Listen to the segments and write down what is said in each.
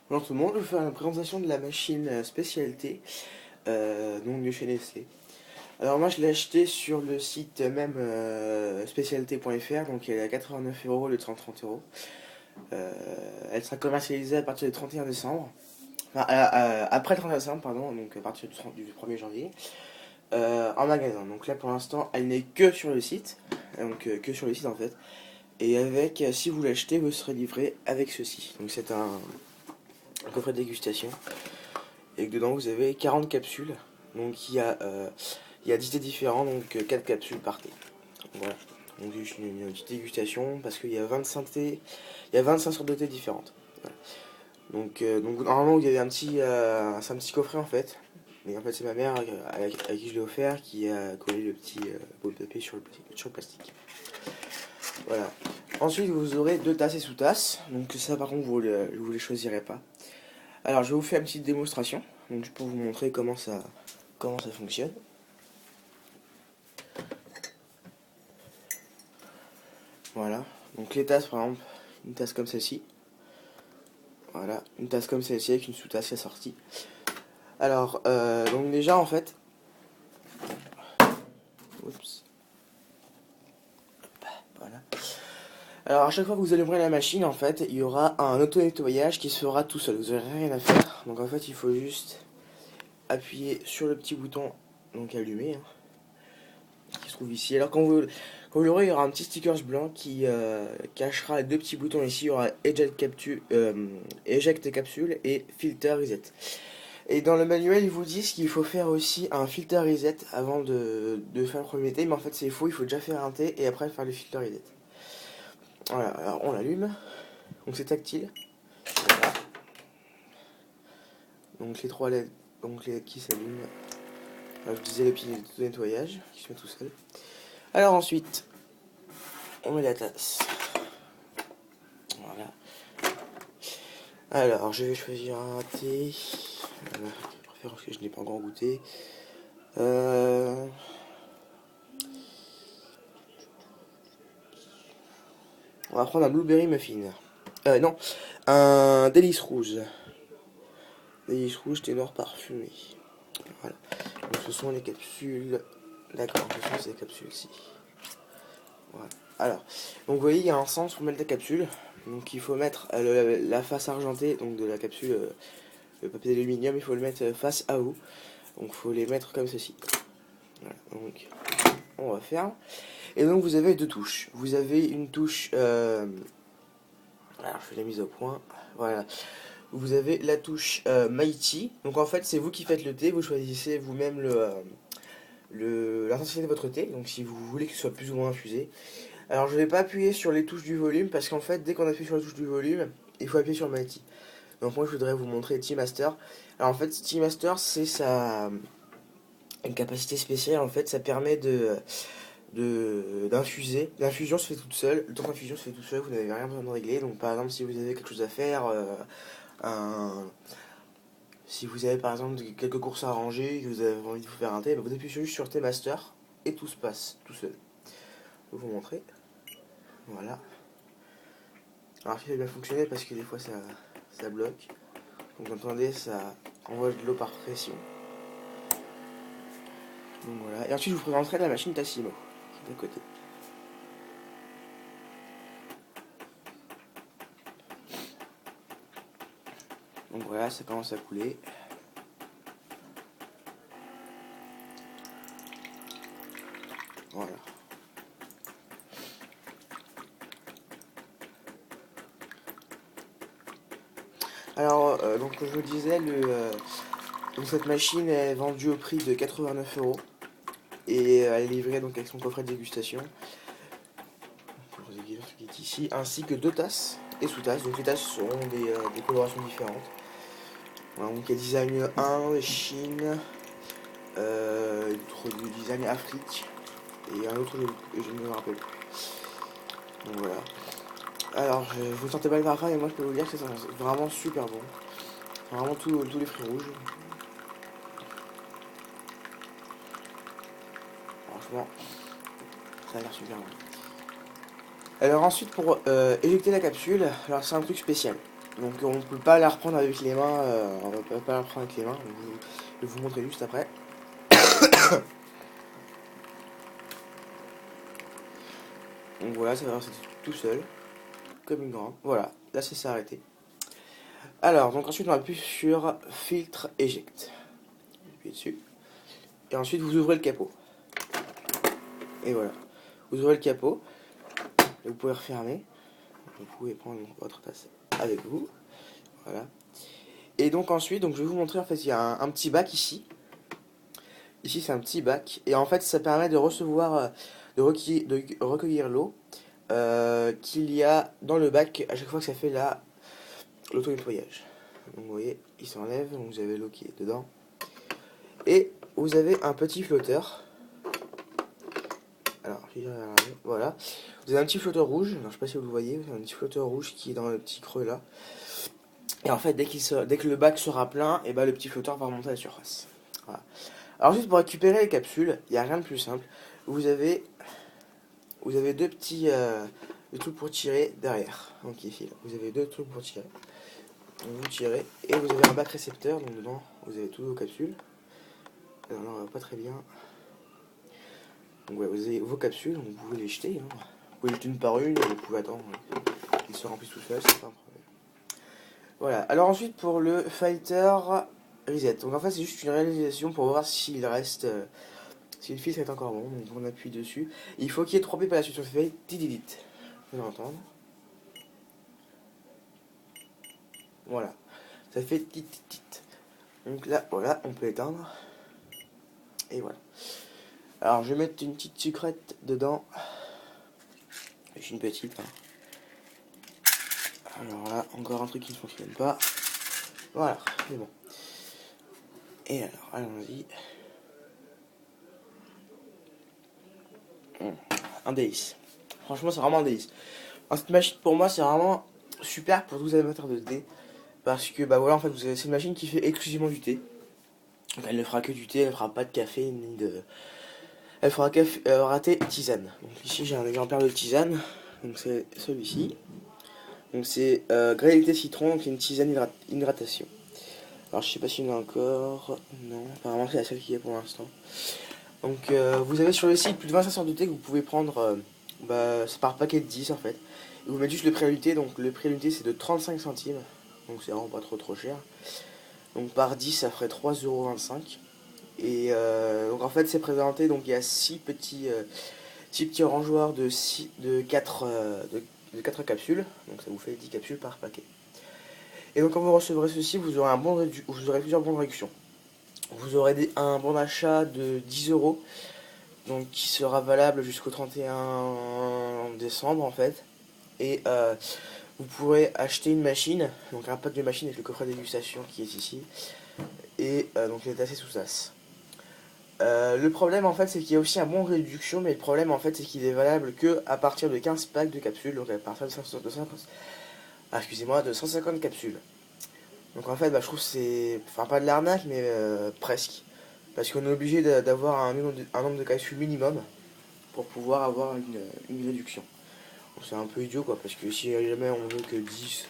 Bonjour tout le monde, je vais vous faire une présentation de la machine spécialité donc de chez Nestlé. Alors moi je l'ai acheté sur le site même spécialité.fr, donc elle est à 89 euros au lieu de 130 euros. Elle sera commercialisée à partir du 31 décembre, après le 31 décembre pardon, donc à partir du 1er janvier, en magasin. Donc là pour l'instant elle n'est que sur le site, donc que sur le site en fait. Et avec, si vous l'achetez, vous serez livré avec ceci. Donc c'est un coffret de dégustation. Et que dedans vous avez 40 capsules. Donc il y a 10 thés différents, donc 4 capsules par thé. Voilà. Donc juste une petite dégustation parce qu'il y a 25 thés, il y a 25 sortes de thé différentes. Voilà. Donc normalement vous avez c'est un petit coffret en fait. Mais en fait c'est ma mère à qui je l'ai offert qui a collé le petit bout de papier sur le plastique. Voilà. Ensuite vous aurez deux tasses et sous-tasses. Donc ça par contre vous les choisirez pas. Alors je vais vous faire une petite démonstration, donc juste pour vous montrer comment ça fonctionne. Voilà, donc les tasses par exemple, une tasse comme celle-ci. Voilà, une tasse comme celle-ci avec une sous-tasse assortie. Alors, donc déjà en fait, oups, voilà. Alors à chaque fois que vous allez ouvrir la machine, en fait, il y aura un auto-nettoyage qui se fera tout seul. Vous n'aurez rien à faire. Donc en fait, il faut juste appuyer sur le petit bouton, donc allumé, hein, qui se trouve ici. Alors quand vous l'aurez, il y aura un petit sticker blanc qui cachera les deux petits boutons ici. Il y aura Eject Capsule et Filter Reset. Et dans le manuel, ils vous disent qu'il faut faire aussi un Filter Reset avant de faire le premier thé. Mais en fait, c'est faux. Il faut déjà faire un thé et après faire le Filter Reset. Voilà, alors on l'allume. Donc c'est tactile. Voilà. Donc les trois LED donc les qui s'allument. Je disais le petit nettoyage qui se met tout seul. Alors ensuite, on met la tasse. Voilà. Alors, je vais choisir un thé. Je préfère parce que je n'ai pas encore goûté. On va prendre un blueberry muffin. Non, un délice rouge. Délice rouge, thé noir parfumé. Voilà. Donc ce sont les capsules. D'accord, ce sont ces capsules-ci. Voilà. Alors, donc vous voyez, il y a un sens pour mettre la capsule. Donc il faut mettre la face argentée donc de la capsule, le papier d'aluminium, il faut le mettre face à vous. Donc il faut les mettre comme ceci. Voilà, donc on va faire. Et donc vous avez deux touches. Vous avez une touche. Alors je fais la mise au point. Voilà. Vous avez la touche Mighty. Donc en fait c'est vous qui faites le thé. Vous choisissez vous-même l'intensité de votre thé. Donc si vous voulez que ce soit plus ou moins infusé. Alors je ne vais pas appuyer sur les touches du volume parce qu'en fait dès qu'on appuie sur la touche du volume, il faut appuyer sur Mighty. Donc moi je voudrais vous montrer Tea Master. Alors en fait Tea Master c'est sa une capacité spéciale. En fait ça permet d'infuser. L'infusion se fait toute seule, le temps d'infusion se fait tout seul, vous n'avez rien besoin de régler. Donc par exemple si vous avez quelque chose à faire, un... si vous avez par exemple quelques courses à ranger, que vous avez envie de vous faire un thé, bah, vous appuyez juste sur Thé Master et tout se passe tout seul. Je vais vous montrer. Voilà. Alors il a bien fonctionné parce que des fois ça bloque. Donc vous entendez, ça envoie de l'eau par pression. Donc voilà. Et ensuite je vous présenterai la machine Tassimo qui est à côté. Donc voilà, ça commence à couler. Voilà. Alors, donc comme je vous disais, donc cette machine est vendue au prix de 89 euros et elle est livrée donc avec son coffret de dégustation, qui est ici, ainsi que deux tasses et sous-tasses. Donc les tasses seront des colorations différentes. Voilà, donc il y a design 1, Chine, autre design Afrique et un autre je ne me rappelle plus. Donc voilà. Alors, vous ne sentez pas le parfum, mais moi je peux vous dire que c'est vraiment super bon. Vraiment tous les fruits rouges. Franchement, ça a l'air super bon. Alors ensuite pour éjecter la capsule, alors c'est un truc spécial. Donc on ne peut pas la reprendre avec les mains, on ne peut pas la reprendre avec les mains, je vais vous montrer juste après. Donc voilà, ça va rester tout seul, comme une grande. Voilà, là c'est s'arrêter. Alors, donc ensuite on appuie sur filtre eject. Appuyez dessus. Et ensuite vous ouvrez le capot. Et voilà. Vous ouvrez le capot. Et vous pouvez refermer. Vous pouvez prendre votre tasse avec vous. Voilà. Et donc ensuite, donc je vais vous montrer, en fait, il y a un petit bac ici. Ici c'est un petit bac. Et en fait ça permet de recevoir, de recueillir l'eau qu'il y a dans le bac à chaque fois que ça fait l'auto-nettoyage. Donc vous voyez, il s'enlève, donc vous avez l'eau qui est dedans. Et vous avez un petit flotteur. Alors, voilà. Vous avez un petit flotteur rouge. Alors, je sais pas si vous le voyez. Vous avez un petit flotteur rouge qui est dans le petit creux là. Et en fait, dès que le bac sera plein, et ben, le petit flotteur va remonter à la surface. Voilà. Alors, juste pour récupérer les capsules, il n'y a rien de plus simple. Vous avez deux trucs pour tirer derrière. Donc ici, là. Vous avez deux trucs pour tirer. Donc, vous tirez. Et vous avez un bac récepteur. Donc dedans, vous avez toutes vos capsules. Alors là, on va pas très bien. Donc ouais, vous avez vos capsules, donc vous pouvez les jeter. Hein. Vous pouvez jeter une par une, et vous pouvez attendre qu'ils se remplissent tout seul, c'est pas un problème. Voilà, alors ensuite pour le Fighter Reset. Donc en fait c'est juste une réalisation pour voir s'il reste, si le filtre est encore bon. Donc on appuie dessus. Il faut qu'il y ait 3 pips à la suite, ça fait tididit. Vous allez entendre. Voilà, ça fait titit. Donc là, voilà, on peut éteindre. Et voilà. Alors je vais mettre une petite sucrète dedans. J'ai une petite. Hein. Alors là, encore un truc qui ne fonctionne pas. Voilà, c'est bon. Et alors, allons-y. Un délice. Franchement, c'est vraiment un délice. Alors, cette machine, pour moi, c'est vraiment super pour tous les amateurs de thé. Parce que, bah voilà, en fait, c'est une machine qui fait exclusivement du thé. Donc, elle ne fera que du thé, elle ne fera pas de café, ni de... Elle fera raté tisane. Donc, ici, j'ai un exemplaire de tisane. Donc, c'est celui-ci. Donc, c'est grêle citron, donc c'est une tisane hydratation. Alors je sais pas s'il y en a encore. Non, apparemment c'est la seule qu'il y a pour l'instant. Donc vous avez sur le site plus de 25 sortes de thé que vous pouvez prendre. C'est par paquet de 10 en fait. Et vous mettez juste le prix à l'unité. Donc le prix à l'unité c'est de 35 centimes. Donc c'est vraiment pas trop cher. Donc par 10 ça ferait 3,25 €. Et donc en fait c'est présenté. Donc il y a 6 petits rangeoirs de 4 capsules. Donc ça vous fait 10 capsules par paquet. Et donc quand vous recevrez ceci, vous aurez plusieurs bons de réduction. Vous aurez un bon d'achat de 10 €, donc qui sera valable jusqu'au 31 décembre en fait. Et vous pourrez acheter une machine, donc un pack de machines avec le coffret dégustation qui est ici. Et donc il est assez sous as. Le problème en fait c'est qu'il y a aussi un bon de réduction, mais le problème en fait c'est qu'il est valable que à partir de 15 packs de capsules, donc à partir de 150 capsules. Donc en fait, je trouve que c'est, enfin pas de l'arnaque, mais presque. Parce qu'on est obligé d'avoir un nombre de capsules minimum pour pouvoir avoir une réduction. Donc c'est un peu idiot quoi, parce que si jamais on veut que 10,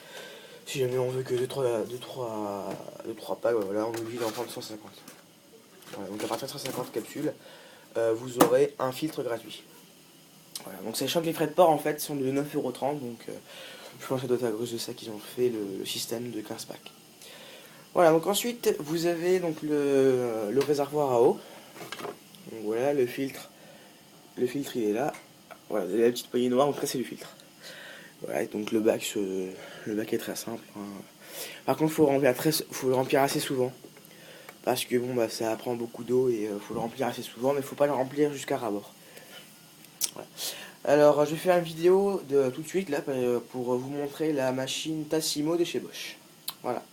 si jamais on veut que 2-3 packs, voilà, on est obligé d'en prendre 150. Voilà, donc à partir de 150 capsules, vous aurez un filtre gratuit. Voilà, donc sachant que les frais de port en fait sont de 9,30 €, donc je pense que ça doit être à cause de ça qu'ils ont fait le système de 15 packs. Voilà, donc ensuite vous avez donc le réservoir à eau. Donc voilà, le filtre il est là. Voilà, vous avez la petite poignée noire, donc là c'est le filtre. Voilà, et donc le bac est très simple. Hein. Par contre, faut le remplir assez souvent. Parce que bon, ça prend beaucoup d'eau et faut le remplir assez souvent, mais faut pas le remplir jusqu'à ras bord. Voilà. Alors, je vais faire une vidéo tout de suite là pour vous montrer la machine Tassimo de chez Bosch. Voilà.